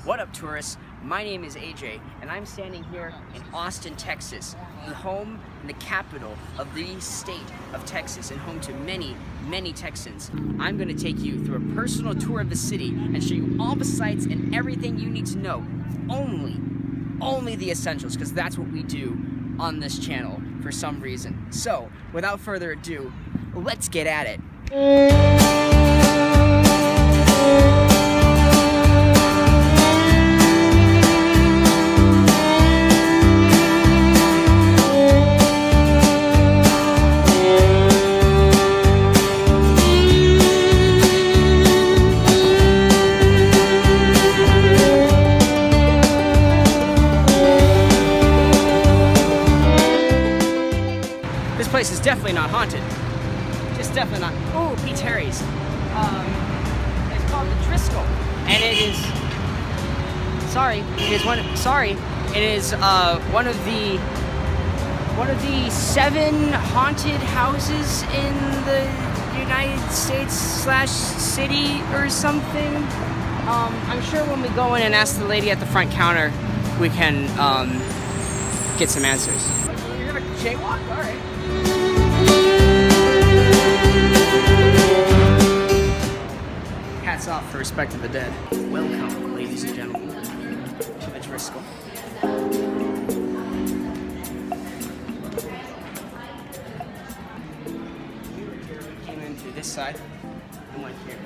What up, tourists? My name is AJ, and I'm standing here in Austin, Texas, the home and the capital of the state of Texas, and home to many, many Texans. I'm going to take you through a personal tour of the city and show you all the sights and everything you need to know. Only the essentials, because that's what we do on this channel for some reason. So, without further ado, let's get at it. This place is definitely not haunted. Just definitely not. Oh, Pete Terry's. It's called the Driscoll, and it is. Sorry, it is one. Sorry, it is one of the 7 haunted houses in the United States / city or something. I'm sure when we go in and ask the lady at the front counter, we can get some answers. You're gonna jaywalk? All right. Hats off for respect to the dead. Welcome, ladies and gentlemen, to the Driscoll. Came in through this side and went here.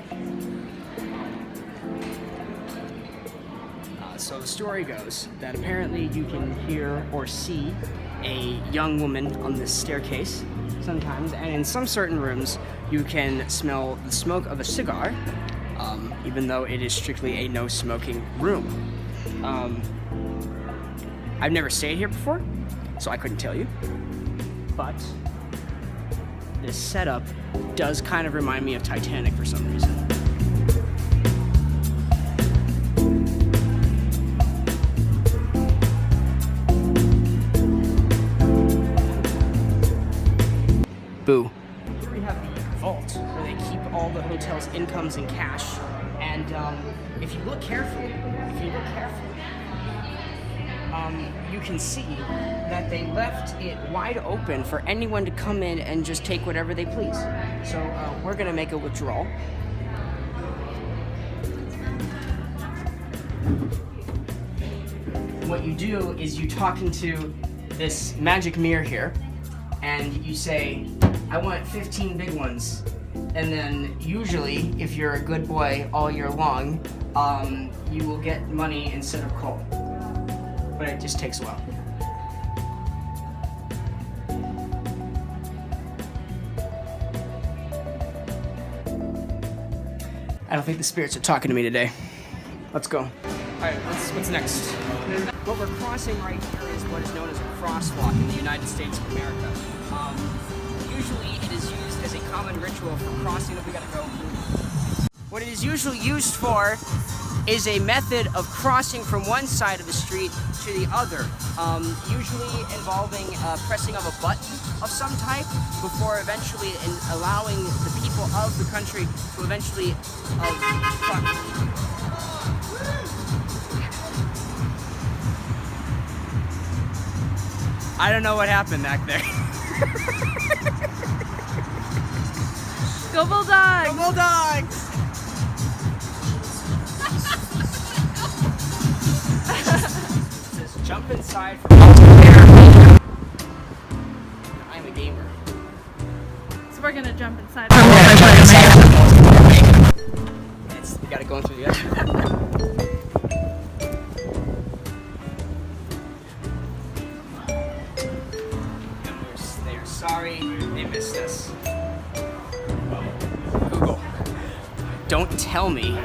So the story goes that apparently you can hear or see a young woman on this staircase sometimes, and in some certain rooms you can smell the smoke of a cigar, even though it is strictly a no smoking room. I've never stayed here before, so I couldn't tell you, but this setup does kind of remind me of Titanic for some reason. Boo. Here we have the vault, where they keep all the hotel's incomes in cash. And if you look carefully, you can see that they left it wide open for anyone to come in and just take whatever they please. So we're gonna make a withdrawal. What you do is you talk into this magic mirror here, and you say, I want 15 big ones. And then usually, if you're a good boy all year long, you will get money instead of coal. But it just takes a while. I don't think the spirits are talking to me today. Let's go. All right, what's next? What we're crossing right here is what is known as a crosswalk in the United States of America. Usually it is used as a common ritual for crossing. We gotta go. What it is usually used for is a method of crossing from one side of the street to the other, usually involving pressing of a button of some type before eventually allowing the people of the country to eventually I don't know what happened back there. Go Bulldogs! Go Bulldogs! It says jump inside for multiplayer. I'm a gamer. So we're gonna jump inside. You gotta go in through the exit. They're sorry they missed us. Google, don't tell me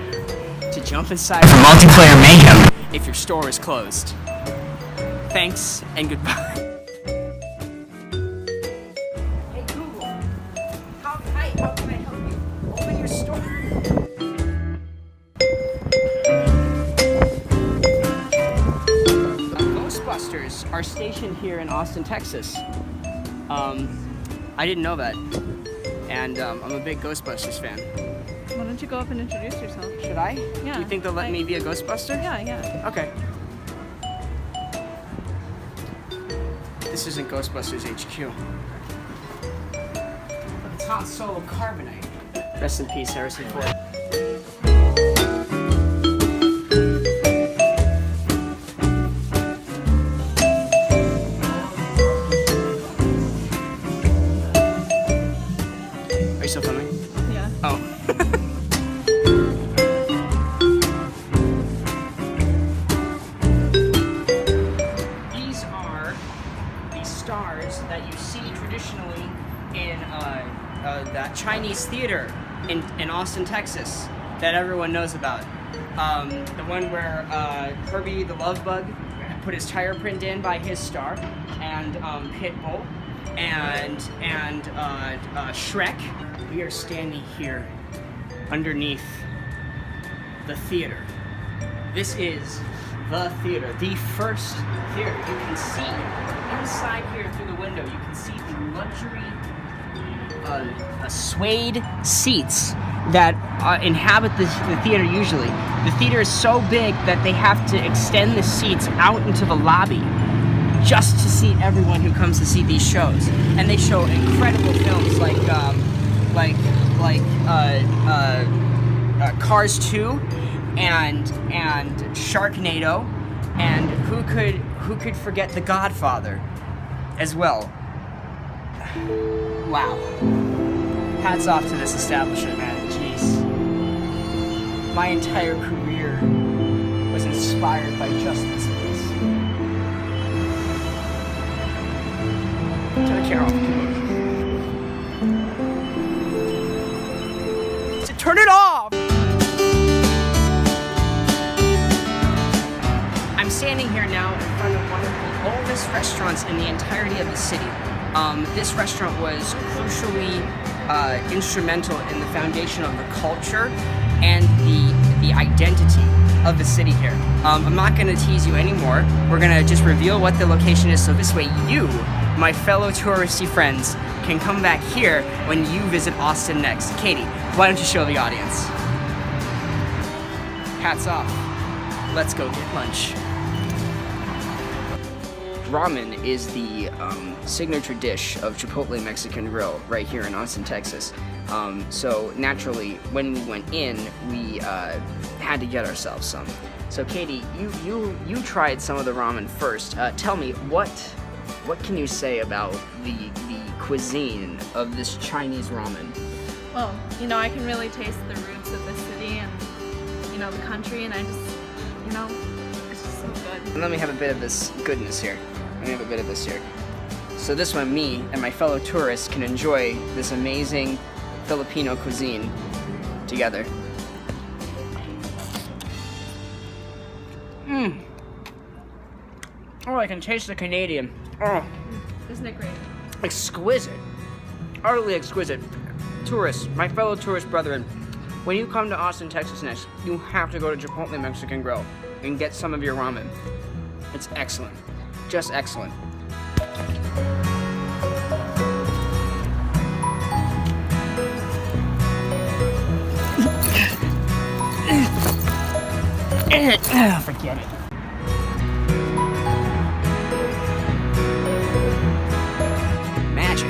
to jump inside for multiplayer mayhem if your store is closed. Thanks and goodbye. Hey Google, how can I help you? Open your store. Ghostbusters are stationed here in Austin, Texas. I didn't know that, and I'm a big Ghostbusters fan. Why don't you go up and introduce yourself? Should I? Yeah. Do you think they'll let me be a Ghostbuster? Yeah. Okay. This isn't Ghostbusters HQ. But it's Han Solo Carbonite. Rest in peace, Harrison Ford. Are you still filming? Yeah. Oh. These are the stars that you see traditionally in that Chinese theater in Austin, Texas, that everyone knows about. The one where Herbie the Love Bug put his tire print in by his star, and Pitbull, and Shrek. We are standing here underneath the theater. This is the theater, the first theater. You can see inside here through the window, you can see the luxury suede seats that inhabit the theater usually. The theater is so big that they have to extend the seats out into the lobby just to seat everyone who comes to see these shows. And they show incredible films like Cars 2 and Sharknado, and who could forget The Godfather as well. Wow. Hats off to this establishment, man. Jeez. My entire career was inspired by just this place. Turn the camera off. So turn it off! I'm standing here now in front of one of the oldest restaurants in the entirety of the city. This restaurant was crucially instrumental in the foundation of the culture and the identity of the city here. I'm not going to tease you anymore. We're going to just reveal what the location is, so this way you, my fellow touristy friends, can come back here when you visit Austin next. Katie, why don't you show the audience? Hats off. Let's go get lunch. Ramen is the signature dish of Chipotle Mexican Grill right here in Austin, Texas. So naturally, when we went in, we had to get ourselves some. So Katie, you tried some of the ramen first. Tell me, what can you say about the cuisine of this Chinese ramen? Well, you know, I can really taste the roots of the city and, you know, the country, and I just, you know, it's just so good. And let me have a bit of this goodness here. Let me have a bit of this here. So this way, me and my fellow tourists can enjoy this amazing Filipino cuisine together. Oh, I can taste the Canadian. Oh, Isn't it great? exquisite. Utterly exquisite. Tourists, my fellow tourist brethren, when you come to Austin, Texas next, you have to go to Chipotle Mexican Grill and get some of your ramen. It's excellent. Just excellent. Forget it. Magic.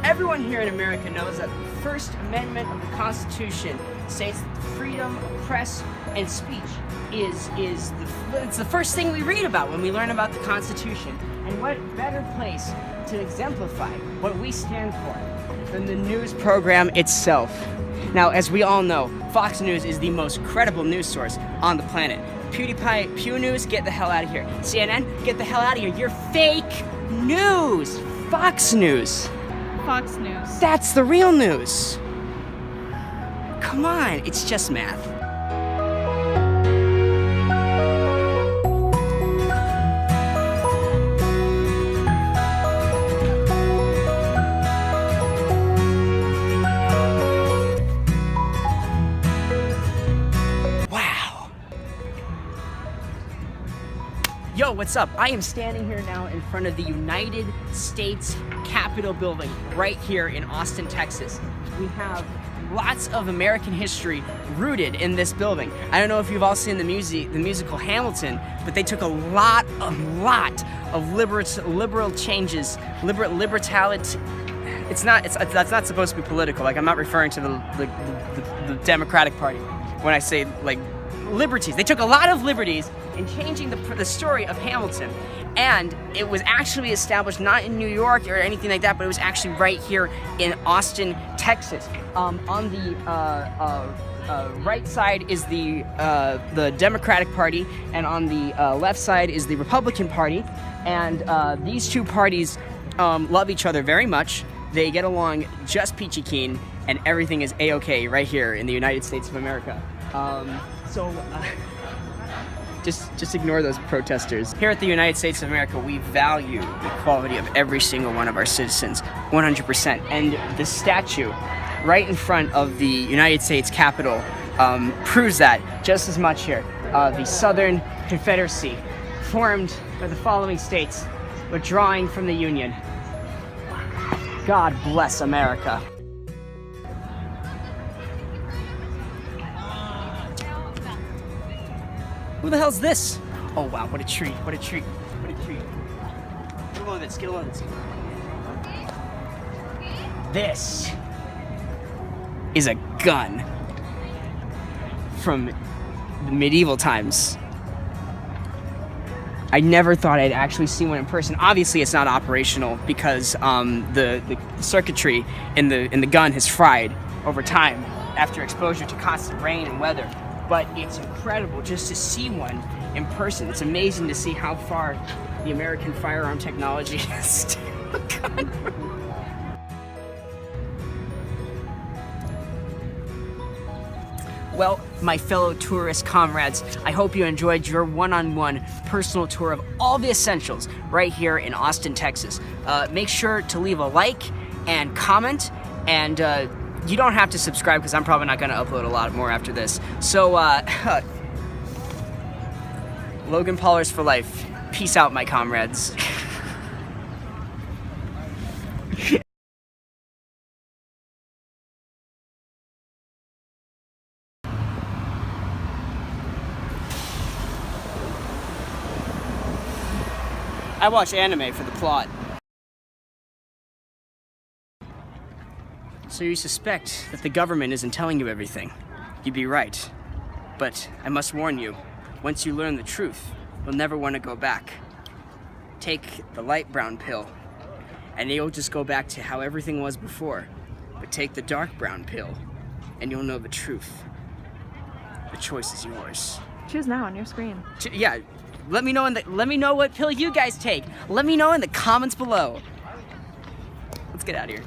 Everyone here in America knows that the First Amendment of the Constitution states that freedom of press and speech is the first thing we read about when we learn about the Constitution. And what better place to exemplify what we stand for than the news program itself? Now, as we all know, Fox News is the most credible news source on the planet. PewDiePie, Pew News, get the hell out of here. CNN, get the hell out of here. You're fake news. Fox News. Fox News. That's the real news. Come on, it's just math. Yo, what's up? I am standing here now in front of the United States Capitol building right here in Austin, Texas. We have lots of American history rooted in this building. I don't know if you've all seen the musical Hamilton, but they took a lot of liberal changes, liberality. That's not supposed to be political. Like, I'm not referring to the Democratic Party when I say like liberties. They took a lot of liberties in changing the story of Hamilton, and it was actually established not in New York or anything like that, but it was actually right here in Austin, Texas. On the right side is the Democratic Party, and on the left side is the Republican Party, and these two parties love each other very much. They get along just peachy keen, and everything is a-okay right here in the United States of America. Just ignore those protesters. Here at the United States of America, we value the equality of every single one of our citizens, 100%. And the statue right in front of the United States Capitol proves that just as much here. The Southern Confederacy, formed by the following states, withdrawing from the Union. God bless America. Who the hell's this? Oh wow, what a treat, what a treat, what a treat. Get a load of this, get a load of this. This is a gun from the medieval times. I never thought I'd actually see one in person. Obviously, it's not operational because the circuitry in the gun has fried over time after exposure to constant rain and weather. But it's incredible just to see one in person. It's amazing to see how far the American firearm technology has still gone. Well, my fellow tourist comrades, I hope you enjoyed your one-on-one personal tour of all the essentials right here in Austin, Texas. Make sure to leave a like and comment, and you don't have to subscribe because I'm probably not going to upload a lot more after this. So, Logan Paulers for life. Peace out, my comrades. I watch anime for the plot. So you suspect that the government isn't telling you everything. You'd be right. But I must warn you, once you learn the truth, you'll never want to go back. Take the light brown pill, and you'll just go back to how everything was before. But take the dark brown pill, and you'll know the truth. The choice is yours. Choose now on your screen. Yeah, let me know what pill you guys take. Let me know in the comments below. Let's get out of here.